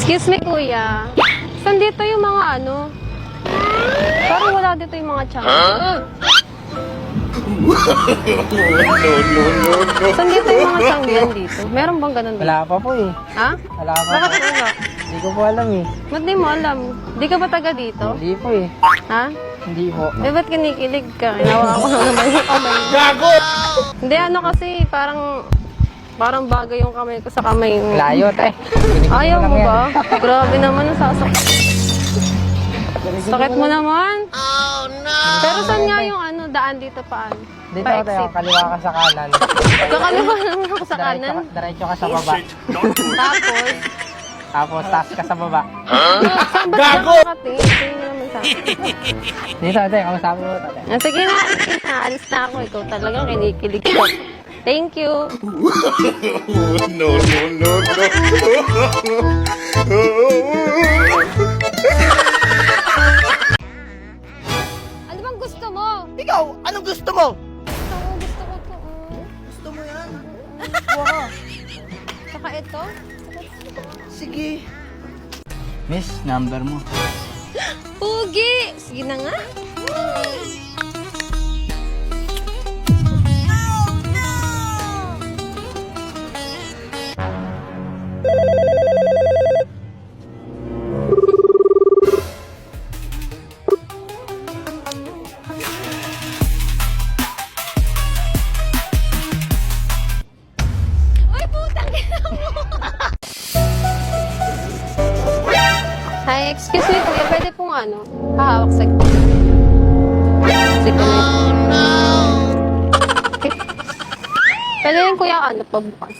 Excuse me, kuya. Saan dito yung mga ano? Parang wala dito yung mga tiyan. Saan dito yung mga tiyanggihan dito? Meron bang ganun dito? Wala pa po eh. Ha? Wala pa Bakit po. wala? Hindi ko po alam eh. Ba't di mo alam? Di ka ba taga dito? Hindi po eh. Ha? Hindi po. Eh, ba't kinikilig ka? Inawa ko na naman yung kamay. Gago! Hindi, ano kasi, parang bagay yung kamay ko sa kamay mo. Layo te. Ayaw mo ba? Grabe naman ang sasakit. Sakit mo naman. Oh, no! Pero saan nga yung ano, daan dito paano? Dito tayo, Pa-exit. kaliwa ka sa kanan. Kakaliwa naman ako sa kanan. Diretso ka sa baba. Tapos, Tapos taas ka sa baba. saan ba siya kakatingin? Tingin naman sa akin. Dito te, kamusabi mo te. Sige na, alis na ako. Ikaw talagang kinikilig ko. Thank you. No, no, no, no. Ano bang gusto mo? Ikaw, anong gusto mo? Gusto ko to. Gusto mo yan? Wow. Saka ito. Sige. Miss, number mo. Pugi! Sige na nga. Uy, putang ina mo! Hi, excuse me kuya, pwede pong ano, hahawak sa sige na. Oh no! Pwede rin kuya ano pa bukas.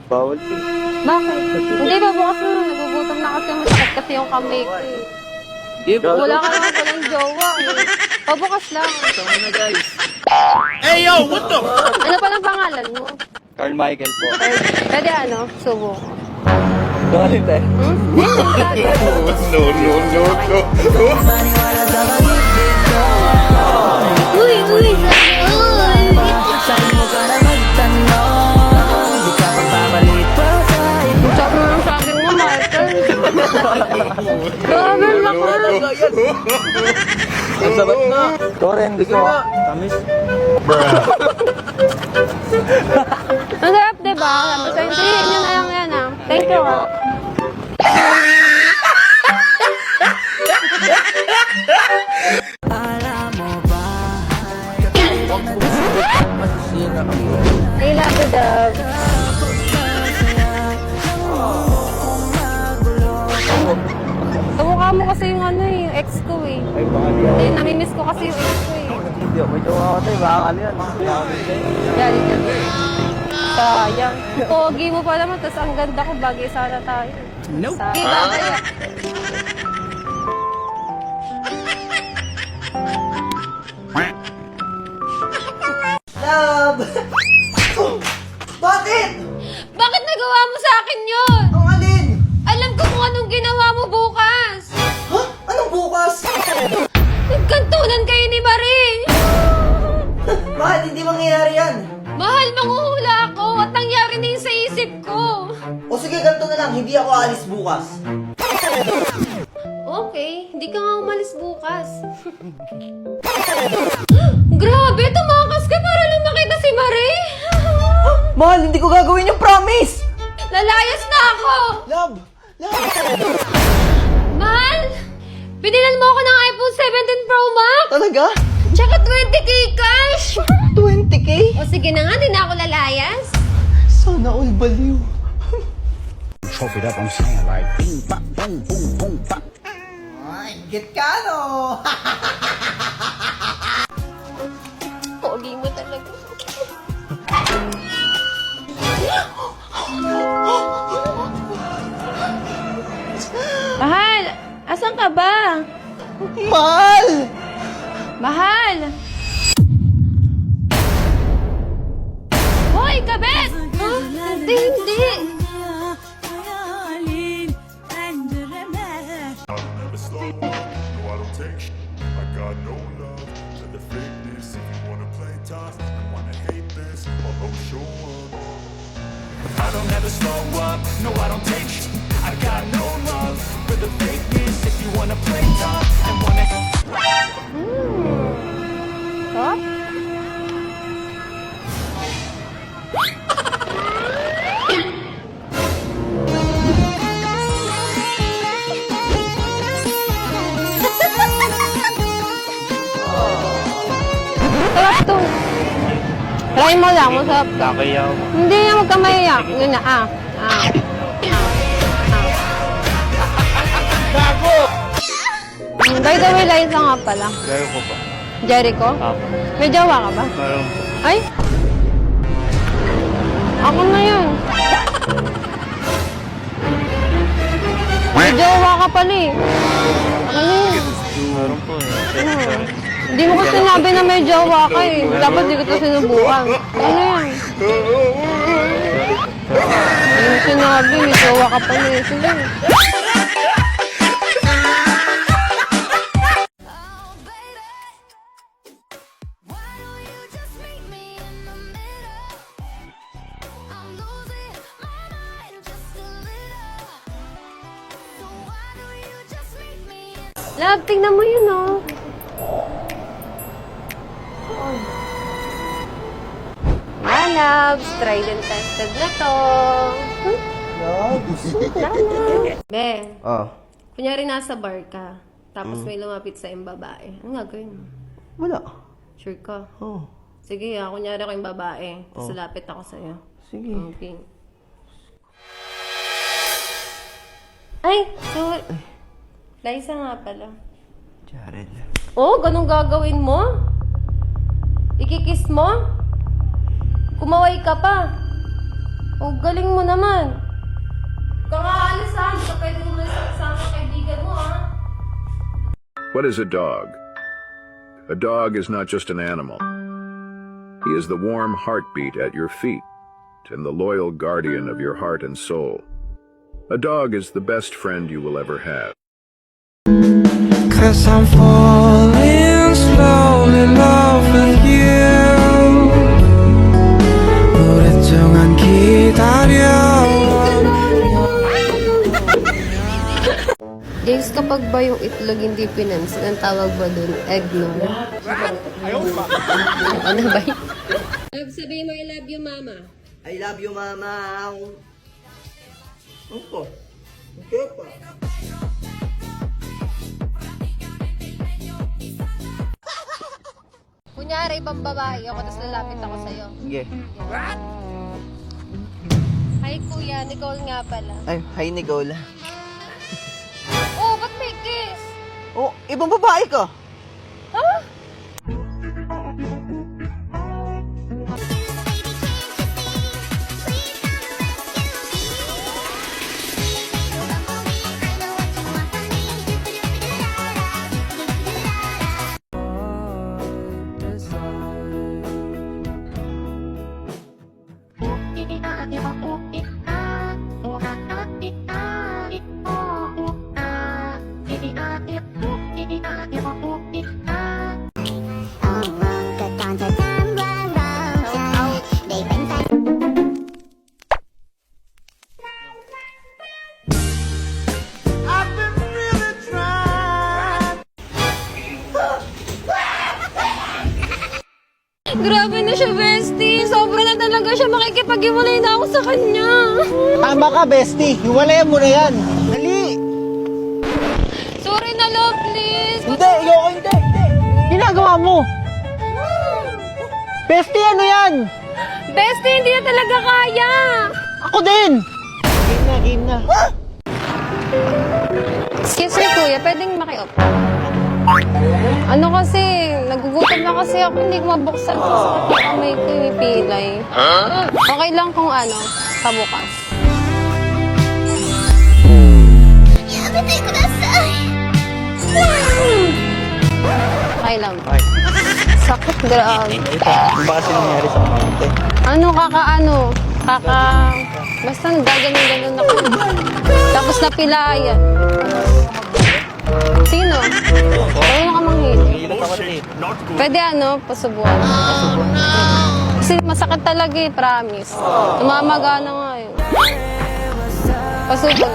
Bawal po. Bakit? Hindi ba bukas na nagugutom na kasi masakit kasi yung kamay ko eh. Wala ka naman palang jowa eh. Pabukas lang. Tama na guys. Hey, yo, what the? Ano palang pangalan mo? Carl Michael po. Pwede ano, subo. Sorry te. Hmm? No, no, no, no. Uy, uy! Uy! Sabi mo sa akin mo, Michael. Grabe, bakal. Ang sarap na. Sorry, hindi ko. Tamis. Ang sarap, diba? Basta hindi, yun na lang yan ah. Thank you ah. I love you, dog. Kamukha mo kasi yung ano eh, yung ex ko eh. Ay, baka di ako. Hindi, namimiss ko kasi yung ex ko eh. Hindi ako. May jowa ako tayo. Baka ano yan. Yari ka. Sayang. Pogi mo pa naman, tapos ang ganda ko, bagay sana tayo. Nope. Sige, babaya. Love! Bakit? Bakit nagawa mo sa akin yun? Ang alin? Alam ko kung anong ginawa mo bukas. Ha? Anong bukas? Nagkantunan kayo ni Marie. Bakit hindi mangyayari yan? Mahal, manghuhula ako at nangyari na yun sa isip ko. O sige, ganito na lang. Hindi ako alis bukas. Okay, hindi ka nga umalis bukas. Grabe, tumakas ka para lang makita si Marie. Mahal, hindi ko gagawin yung promise! Lalayas na ako. Love! Love! Mahal, pinilan mo ako ng iPhone 17 Pro Max. Talaga? Tsaka 20k cash. 20k? O sige na nga, di na ako lalayas. Sana all baliw. Chop it up, I'm saying like boom, bop, boom, boom, boom, bop. Ay, get ka no? Pogi mo talaga. Mahal, asan ka ba? Mahal! Mahal! Hoy, kabet! Huh? Hindi, hindi. Never slow up, no I don't take sh- I got no love for the fakeness. If you wanna play tough and wanna hate this, I'll go show up. I don't ever slow up, no I don't take sh- I got no love the fakeness if you wanna play tough and wanna Sarap. Sarap to. Try mo lang, masarap to. Kakayaw. Hindi na magkamaya. Yun na, By the way, Liza nga pala. Garo ko pa. Jericho? Apo. May jowa ka ba? Meron po. Ay? Ako na yun. May jowa ka pala eh. Ako na yun. Meron po eh. Hindi mo ko sinabi na may jowa ka eh. Dapat di ko ito sinubukan. Ako na yan. Hindi mo sinabi, may jowa ka pala eh. Sige. Love, tingnan mo yun, oh. Love, tried and tested na to. Be, kunyari nasa bar ka, tapos may lumapit sa yung babae. Ano gagawin mo? Wala. Sure ka? Oh. Sige, kunyari ako yung babae, tapos lapit ako sa'yo. Sige. Okay. Ay, sorry. Liza nga pala. Jared. Oh, ganun gagawin mo? Ikikiss mo? Kumaway ka pa. Oh, galing mo naman. Kung aalis ha, hindi ka pwede umalis sa kaibigan mo, ha? What is a dog? A dog is not just an animal. He is the warm heartbeat at your feet and the loyal guardian of your heart and soul. A dog is the best friend you will ever have. Cause I'm falling slowly in love with you 오랫동안 기다려 James, kapag ba yung itlog hindi pinansin, ang tawag ba dun? Eggnog? Ano ba yun? Love, sabihin mo, I love you, mama. I love you, mama. Opo. Okay pa. Kunyari, ibang babae ako, tapos lalapit ako sa'yo. Sige. Hi, kuya. Nicole nga pala. Ay, hi, Nicole. Oh, ba't may kiss? Oh, ibang babae ka. Ha? Grabe na siya, bestie. Sobra na talaga siya. Makikipag-iwalay na ako sa kanya. Tama ka, bestie. Hiwalayan mo na yan. Dali. Sorry na, love, please. Hindi, ayoko, hindi. Ginagawa mo. Bestie, ano yan? Bestie, hindi na talaga kaya. Ako din. Game na. Excuse me, kuya. Pwedeng maki-off? Ano kasi, nagugutom na kasi ako. Hindi ko mabuksan. Sa kamay ko yung pilay. Okay lang kung ano, pabukas. Okay lang. Sakit, grabe. Ano ba kasi nangyari sa kamante? Ano, basta nagaganon-ganon ako. Tapos napilayan. Sino? Ano ka manghilo? Hilat ako din. Pwede pasubuan. Kasi masakit talaga eh, promise. Tumamaga na nga eh. Pasubo lang.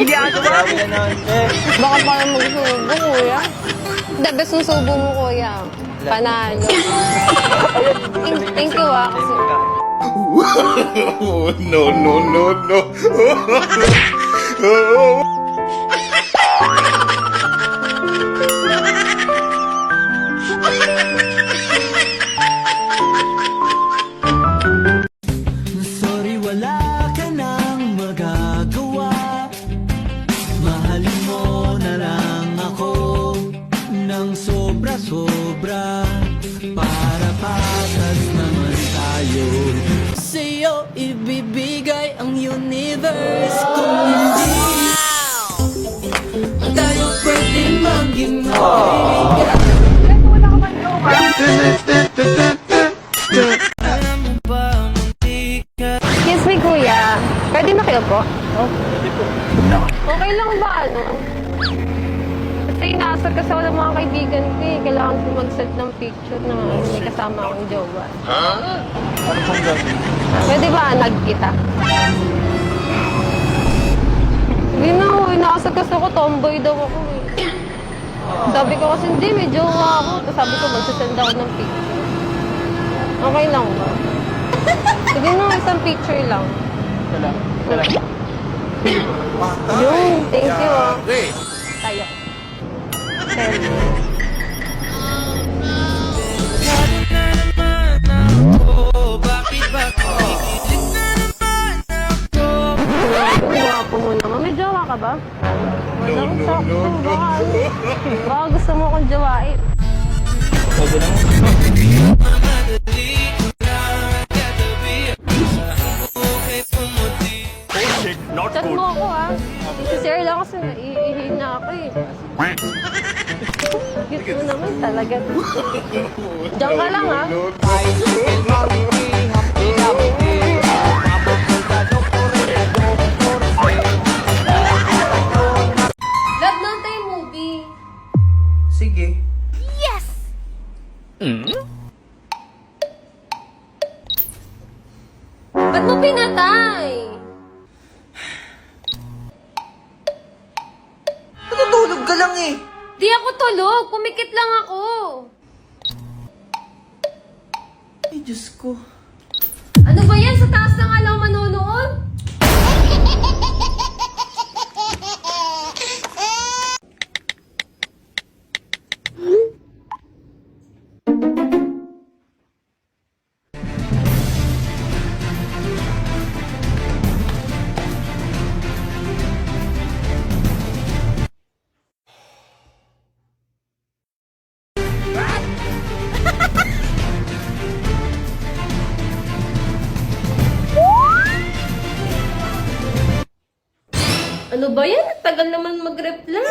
Grabe na naman, sir. Baka pala magsubo, kuya. The best ng subo mo, kuya. Panalo. Thank you, kasi No, no, no, no. Sorry, wala ka nang magagawa. Mahalin mo na lang ako ng sobra-sobra para patas naman tayo. Sa'yo ibibigay ang universe kung hindi tayo pwede maging magkaibigan. Alam mo ba, munti ka. excuse me, kuya. Pwede makiupo? Okay lang ba, ano? Kasi inaasar kasi ako ng mga kaibigan ko eh. Kailangan ko mag-set ng picture na may kasama akong jowa. Ano pong gagawin? Pwede ba anag kita? Hindi na, inaasar kasi ako, tomboy daw ako eh. Sabi ko kasi hindi, may jowa ako. Tapos sabi ko, magsasend ako ng picture. Okay lang ba? Sige na, isang picture lang. Wala. Wala. Yun, thank you ah. Tayo. Selfie. Bakit ba kikilig na naman ako? Guwapo mo naman. May jowa ka ba? Walang sakto. Baka gusto mo akong jowain. Sabi naman. Mamadali lang katabi okay pumuti. Chat mo ako ah. I-share lang kasi naiihi na ako eh. Cute mo naman talaga. Diyan ka lang ah. Love lang tayo movie. Sige. Ba't mo pinatay? Natutulog ka lang eh. Di ako tulog. Pumikit lang ako. Ay, Diyos ko. Ano ba yan? Sa taas na nga lang manonood? Ano ba yan? Tagal naman mag-reply.